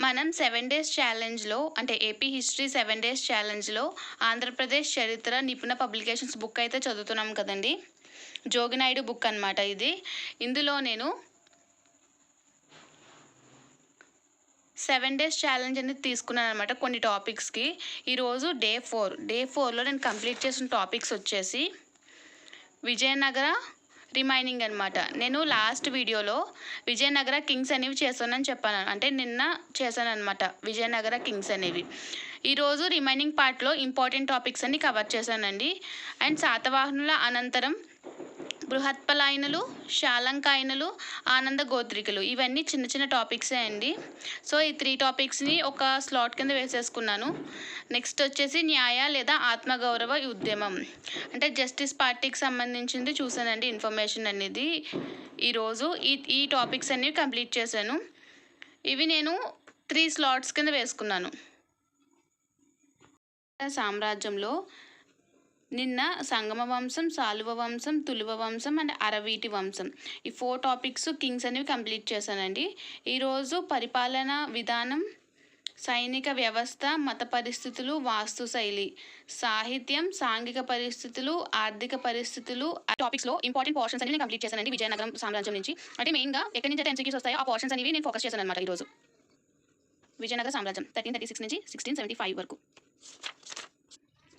మనం 7 డేస్ ఛాలెంజ్‌లో అంటే AP history 7 days ఛాలెంజ్‌లో Andhra Pradesh చరిత్ర నిపుణ పబ్లికేషన్స్ బుక్ అయితే చదువుతున్నాం కదండీ! జోగినాయుడు బుక్ అనమాట ఇది. ఇందులో నేను 7 డేస్ ఛాలెంజ్ అనేది తీసుకున్నాననమాట కొన్ని టాపిక్స్‌కి. ఈరోజు డే 4. డే 4లో నేను కంప్లీట్ చేసిన టాపిక్స్ వచ్చేసి విజయనగర రిమైనింగ్ అనమాట. నేను లాస్ట్ వీడియోలో విజయనగర కింగ్స్ అనేవి చేస్తానని చెప్పాను. అంటే నిన్న చేశాననమాట విజయనగర కింగ్స్ అనేవి. ఈరోజు రిమైనింగ్ పార్ట్లో ఇంపార్టెంట్ టాపిక్స్ అన్ని కవర్ చేశానండి. అండ్ శాతవాహనుల అనంతరం బృహత్పలాయనులు, శాలంకాయనులు, ఆనంద గోత్రికులు ఇవన్నీ చిన్న చిన్న టాపిక్సే అండి. సో ఈ 3 టాపిక్స్ని ఒక స్లాట్ కింద వేసేసుకున్నాను. నెక్స్ట్ వచ్చేసి న్యాయ లేదా ఆత్మగౌరవ ఉద్యమం అంటే జస్టిస్ పార్టీకి సంబంధించింది చూసానండి ఇన్ఫర్మేషన్ అనేది. ఈరోజు ఈ టాపిక్స్ అన్నీ కంప్లీట్ చేశాను. ఇవి నేను 3 స్లాట్స్ కింద వేసుకున్నాను. సామ్రాజ్యంలో నిన్న సంగమ వంశం, సాలువ వంశం, తులువ వంశం అండ్ అరవీటి వంశం ఈ 4 టాపిక్స్ కింగ్స్ అనేవి కంప్లీట్ చేశానండి. ఈరోజు పరిపాలన విధానం, సైనిక వ్యవస్థ, మత పరిస్థితులు, వాస్తు శైలి, సాహిత్యం, సాంఘిక పరిస్థితులు, ఆర్థిక పరిస్థితులు టాపిక్స్లో ఇంపార్టెంట్ పోర్షన్స్ అనేవి నేను కంప్లీట్ చేశానండి విజయనగరం సామ్రాజ్యం నుంచి. అంటే మెయిన్గా ఎక్కడి నుంచి అయితే MCQs వస్తాయో ఆ పోర్షన్స్ అనేవి నేను ఫోకస్ చేశాను అనమాట. ఈరోజు విజయనగర సామ్రాజ్యం 1336 నుంచి 1675 వరకు.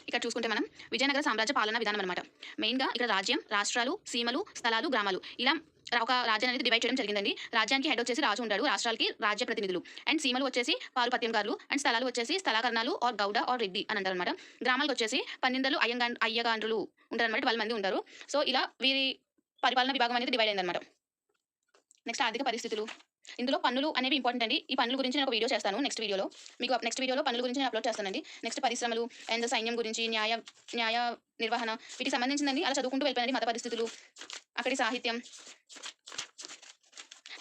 ఇక్కడ చూసుకుంటే మనం విజయనగర సామ్రాజ్య పాలనా విధానం అనమాట. మెయిన్గా ఇక్కడ రాజ్యం, రాష్ట్రాలు, సీమలు, స్థలాలు, గ్రామాలు ఇలా ఒక రాజ్యం అనేది డివైడ్ చేయడం జరిగిందండి. రాజ్యానికి హెడ్ వచ్చేసి రాజు ఉంటాడు, రాష్ట్రాలకి రాజ్య ప్రతినిధులు, అండ్ సీమలు వచ్చేసి పారుపత్యంగారులు, అండ్ స్థలాలు వచ్చేసి స్థలాకరణాలు ఆర్ గౌడ ఆర్ రెడ్డి అని అంటారు అనమాట. గ్రామాలకు వచ్చేసి పన్నెందలు అయ్యగాండ్రులు ఉంటారనమాట, 12 మంది ఉంటారు. సో ఇలా వీరి పరిపాలన విభాగం అనేది డివైడ్ అయిందనమాట. నెక్స్ట్ ఆర్థిక పరిస్థితులు. ఇందులో పన్నులు అనేవి ఇంపార్టెంట్ అండి. ఈ పన్నుల గురించి నేను ఒక వీడియో చేస్తాను నెక్స్ట్ వీడియోలో. మీకు నెక్స్ట్ వీడియోలో పన్నుల గురించి నేను అప్లోడ్ చేస్తానండి. నెక్స్ట్ పరిశ్రమలు అండ్ సైన్యం గురించి, న్యాయ నిర్వహణ వీటికి సంబంధించిందండి. అలా చదువుకుంటూ వెళ్ళిపోయింది. మత పరిస్థితులు, అక్కడి సాహిత్యం.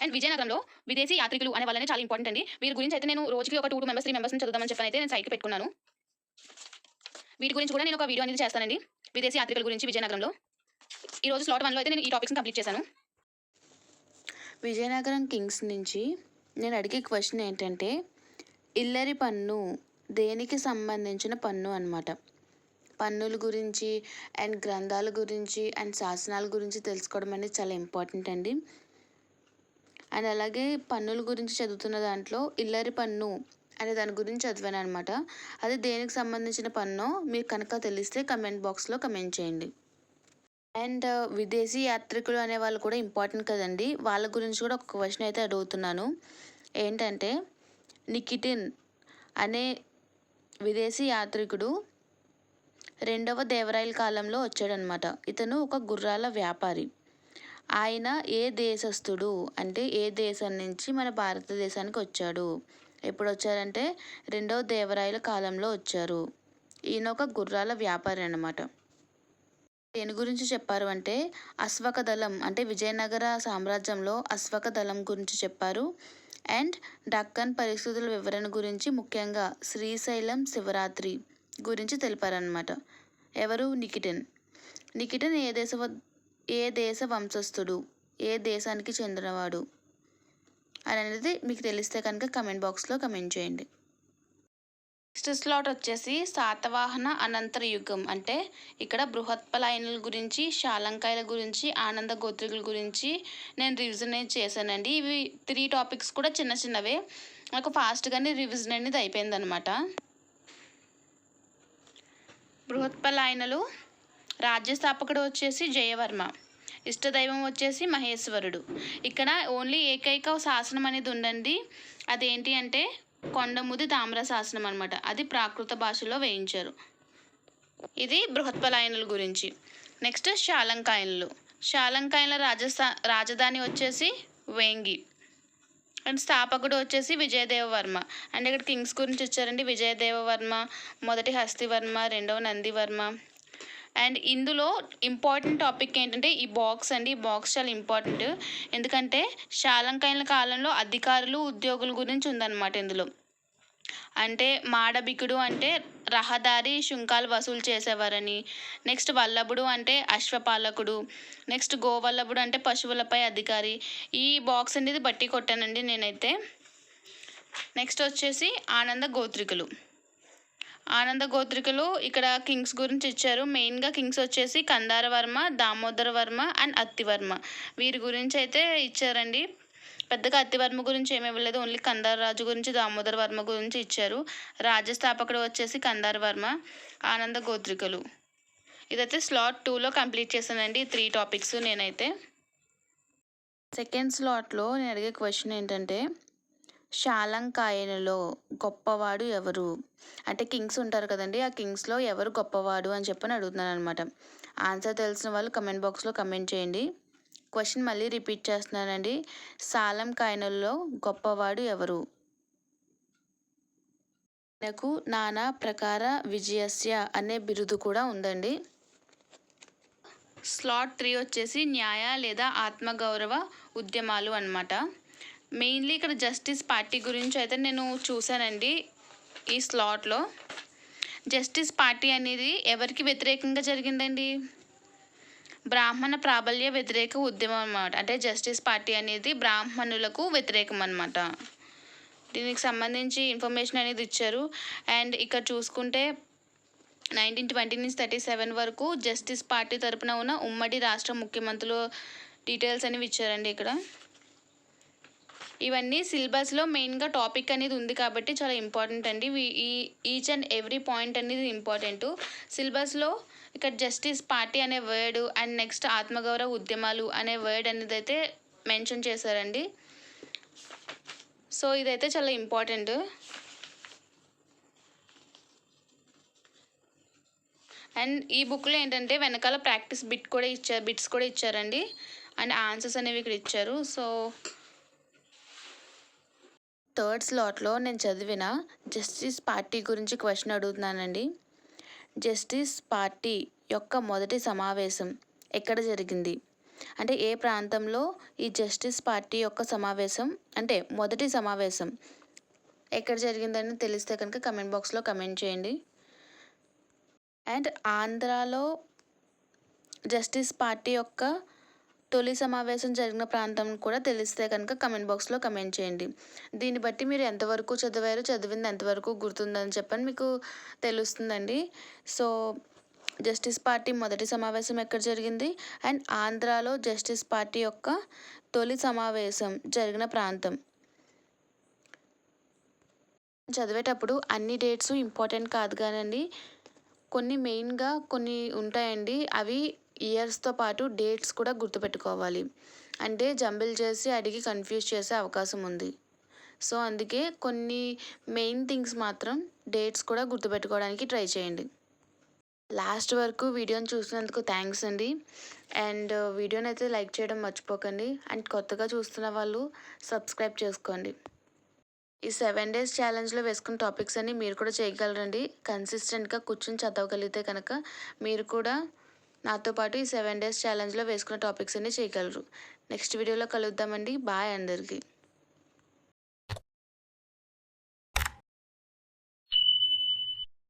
అండ్ విజయనగరంలో విదేశీ యాత్రికులు అనే వాళ్ళనే చాలా ఇంపార్టెంట్ అండి. వీరి గురించి అయితే నేను రోజుకి ఒక 2 మెంబర్స్ 3 మెంబర్స్ని చదువుదామని చెప్పని అయితే నేను సైట్కి పెట్టుకున్నాను. వీటి గురించి కూడా నేను ఒక వీడియో అనేది చేస్తానండి, విదేశీ యాత్రికుల గురించి విజయనగరంలో. ఈరోజు స్లాట్ 1లో అయితే నేను ఈ టాపిక్స్ని కంప్లీట్ చేశాను. విజయనగరం కింగ్స్ నుంచి నేను అడిగే క్వశ్చన్ ఏంటంటే ఇల్లరి పన్ను దేనికి సంబంధించిన పన్ను అనమాట. పన్నుల గురించి అండ్ గ్రంథాల గురించి అండ్ శాసనాల గురించి తెలుసుకోవడం అనేది చాలా ఇంపార్టెంట్ అండి. అండ్ అలాగే పన్నుల గురించి చదువుతున్న దాంట్లో ఇల్లరి పన్ను అనే దాని గురించి చదివాను అనమాట. అది దేనికి సంబంధించిన పన్ను మీకు కనుక తెలిస్తే కమెంట్ బాక్స్లో కమెంట్ చేయండి. అండ్ విదేశీ యాత్రికులు అనే వాళ్ళు కూడా ఇంపార్టెంట్ కదండి. వాళ్ళ గురించి కూడా ఒక క్వశ్చన్ అయితే అడుగుతున్నాను. ఏంటంటే నికిటిన్ అనే విదేశీ యాత్రికుడు 2వ దేవరాయల కాలంలో వచ్చాడనమాట. ఇతను ఒక గుర్రాల వ్యాపారి. ఆయన ఏ దేశస్థుడు అంటే ఏ దేశం నుంచి మన భారతదేశానికి వచ్చాడు. ఎప్పుడు వచ్చారంటే 2వ దేవరాయల కాలంలో వచ్చారు. ఈయన ఒక గుర్రాల వ్యాపారి అన్నమాట. దేని గురించి చెప్పారు అంటే అశ్వక దళం అంటే విజయనగర సామ్రాజ్యంలో అశ్వక దళం గురించి చెప్పారు. అండ్ డక్కన్ పరిస్థితుల వివరణ గురించి, ముఖ్యంగా శ్రీశైలం శివరాత్రి గురించి తెలిపారనమాట. ఎవరు? నికిటిన్. నికిటిన్ ఏ దేశ వంశస్థుడు, ఏ దేశానికి చెందినవాడు అనేది మీకు తెలిస్తే కనుక కమెంట్ బాక్స్లో కమెంట్ చేయండి. నెక్స్ట్ స్లాట్ వచ్చేసి శాతవాహన అనంతర యుగం అంటే ఇక్కడ బృహత్పలాయనుల గురించి, శాలంకాయల గురించి, ఆనంద గోత్రికుల గురించి నేను రివిజన్ అనేది చేశానండి. ఇవి 3 టాపిక్స్ కూడా చిన్న చిన్నవే, నాకు ఫాస్ట్గానే రివిజన్ అనేది అయిపోయిందనమాట. బృహత్పలాయనులు రాజ్యస్థాపకుడు వచ్చేసి జయవర్మ, ఇష్టదైవం వచ్చేసి మహేశ్వరుడు. ఇక్కడ ఓన్లీ ఏకైక శాసనం అనేది ఉందండి. అదేంటి అంటే కొండముది తామ్ర శాసనం అనమాట. అది ప్రాకృత భాషలో వేయించారు. ఇది బృహత్పలాయనుల గురించి. నెక్స్ట్ శాలంకాయనుల రాజధాని వచ్చేసి వేంగి అండ్ స్థాపకుడు వచ్చేసి విజయదేవవర్మ. అండ్ ఇక్కడ కింగ్స్ గురించి ఇచ్చారండి. విజయదేవవర్మ, మొదటి హస్తివర్మ, 2వ నందివర్మ. అండ్ ఇందులో ఇంపార్టెంట్ టాపిక్ ఏంటంటే ఈ బాక్స్ అండి. ఈ బాక్స్ చాలా ఇంపార్టెంట్, ఎందుకంటే శాలంకాయల కాలంలో అధికారులు, ఉద్యోగుల గురించి ఉందన్నమాట ఇందులో. అంటే మాడబికుడు అంటే రహదారి సుంకాలు వసూలు చేసేవారని. నెక్స్ట్ వల్లభుడు అంటే అశ్వపాలకుడు. నెక్స్ట్ గోవల్లభుడు అంటే పశువులపై అధికారి. ఈ బాక్స్ అనేది బట్టి కొట్టానండి నేనైతే. నెక్స్ట్ వచ్చేసి ఆనంద గోత్రికులు. ఆనంద గోత్రికులు ఇక్కడ కింగ్స్ గురించి ఇచ్చారు. మెయిన్గా కింగ్స్ వచ్చేసి కందార వర్మ, దామోదర వర్మ అండ్ అత్తివర్మ. వీరి గురించి అయితే ఇచ్చారండి. పెద్దగా అత్తివర్మ గురించి ఏమి ఇవ్వలేదు, ఓన్లీ కందార రాజు గురించి, దామోదర వర్మ గురించి ఇచ్చారు. రాజ్యస్థాపకుడు వచ్చేసి కందార వర్మ. ఆనంద గోత్రికులు ఇదైతే స్లాట్ 2లో కంప్లీట్ చేశానండి. 3 టాపిక్స్ నేనైతే. సెకండ్ స్లాట్లో నేను అడిగే క్వశ్చన్ ఏంటంటే శాలంకాయనులో గొప్పవాడు ఎవరు? అంటే కింగ్స్ ఉంటారు కదండి, ఆ కింగ్స్లో ఎవరు గొప్పవాడు అని చెప్పని అడుగుతున్నాను అనమాట. ఆన్సర్ తెలిసిన వాళ్ళు కమెంట్ బాక్స్లో కమెంట్ చేయండి. క్వశ్చన్ మళ్ళీ రిపీట్ చేస్తున్నానండి. శాలంకాయనుల్లో గొప్పవాడు ఎవరు? నాకు నానా ప్రకార విజయస్య అనే బిరుదు కూడా ఉందండి. స్లాట్ 3 వచ్చేసి న్యాయ లేదా ఆత్మగౌరవ ఉద్యమాలు అన్నమాట. మెయిన్లీ ఇక్కడ జస్టిస్ పార్టీ గురించి అయితే నేను చూశానండి. ఈ స్లాట్లో జస్టిస్ పార్టీ అనేది ఎవరికి వ్యతిరేకంగా జరిగిందండి? బ్రాహ్మణ ప్రాబల్య వ్యతిరేక ఉద్యమం అన్నమాట. అంటే జస్టిస్ పార్టీ అనేది బ్రాహ్మణులకు వ్యతిరేకం అన్నమాట. దీనికి సంబంధించి ఇన్ఫర్మేషన్ అనేది ఇచ్చారు. అండ్ ఇక్కడ చూసుకుంటే 1920 నుంచి 37 వరకు జస్టిస్ పార్టీ తరపున ఉన్న ఉమ్మడి రాష్ట్ర ముఖ్యమంత్రులు డీటెయిల్స్ అనేవి ఇచ్చారండి ఇక్కడ. ఇవన్నీ సిలబస్లో మెయిన్గా టాపిక్ అనేది ఉంది కాబట్టి చాలా ఇంపార్టెంట్ అండి. ఈచ్ అండ్ ఎవ్రీ పాయింట్ అనేది ఇంపార్టెంట్. సిలబస్లో ఇక్కడ జస్టిస్ పార్టీ అనే వర్డ్ అండ్ నెక్స్ట్ ఆత్మగౌరవ ఉద్యమాలు అనే వర్డ్ అనేది అయితే మెన్షన్ చేశారండి. సో ఇదైతే చాలా ఇంపార్టెంట్. అండ్ ఈ బుక్లో ఏంటంటే వెనకాల ప్రాక్టీస్ బిట్స్ కూడా ఇచ్చారండి. అండ్ ఆన్సర్స్ అనేవి ఇక్కడ ఇచ్చారు. సో థర్డ్ స్లాట్లో నేను చదివిన జస్టిస్ పార్టీ గురించి క్వశ్చన్ అడుగుతున్నానండి. జస్టిస్ పార్టీ యొక్క మొదటి సమావేశం ఎక్కడ జరిగింది? అంటే ఏ ప్రాంతంలో ఈ జస్టిస్ పార్టీ యొక్క సమావేశం, అంటే మొదటి సమావేశం ఎక్కడ జరిగిందని తెలిస్తే కనుక కమెంట్ బాక్స్లో కమెంట్ చేయండి. అండ్ ఆంధ్రాలో జస్టిస్ పార్టీ యొక్క తొలి సమావేశం జరిగిన ప్రాంతం కూడా తెలిస్తే కనుక కమెంట్ బాక్స్లో కమెంట్ చేయండి. దీన్ని బట్టి మీరు ఎంతవరకు చదివారు, చదివింది ఎంతవరకు గుర్తుందని చెప్పని మీకు తెలుస్తుందండి. సో జస్టిస్ పార్టీ మొదటి సమావేశం ఎక్కడ జరిగింది అండ్ ఆంధ్రాలో జస్టిస్ పార్టీ యొక్క తొలి సమావేశం జరిగిన ప్రాంతం. చదివేటప్పుడు అన్ని డేట్స్ ఇంపార్టెంట్ కాదు కానండి, కొన్ని మెయిన్గా కొన్ని ఉంటాయండి. అవి ఇయర్స్తో పాటు డేట్స్ కూడా గుర్తుపెట్టుకోవాలి. అంటే జంబిల్ చేసి అడిగి కన్ఫ్యూజ్ చేసే అవకాశం ఉంది. సో అందుకే కొన్ని మెయిన్ థింగ్స్ మాత్రం డేట్స్ కూడా గుర్తుపెట్టుకోవడానికి ట్రై చేయండి. లాస్ట్ వరకు వీడియోని చూసినందుకు థ్యాంక్స్ అండి. అండ్ వీడియోని అయితే లైక్ చేయడం మర్చిపోకండి. అండ్ కొత్తగా చూస్తున్న వాళ్ళు సబ్స్క్రైబ్ చేసుకోండి. ఈ 7 days ఛాలెంజ్లో వేసుకున్న టాపిక్స్ అన్నీ మీరు కూడా చేయగలరండి. కన్సిస్టెంట్గా కూర్చొని చదవగలిగితే కనుక మీరు కూడా నాతో పాటు ఈ 7 days ఛాలెంజ్లో వేసుకున్న టాపిక్స్ అన్నీ చేయగలరు. నెక్స్ట్ వీడియోలో కలుద్దామండి. బాయ్ అందరికీ.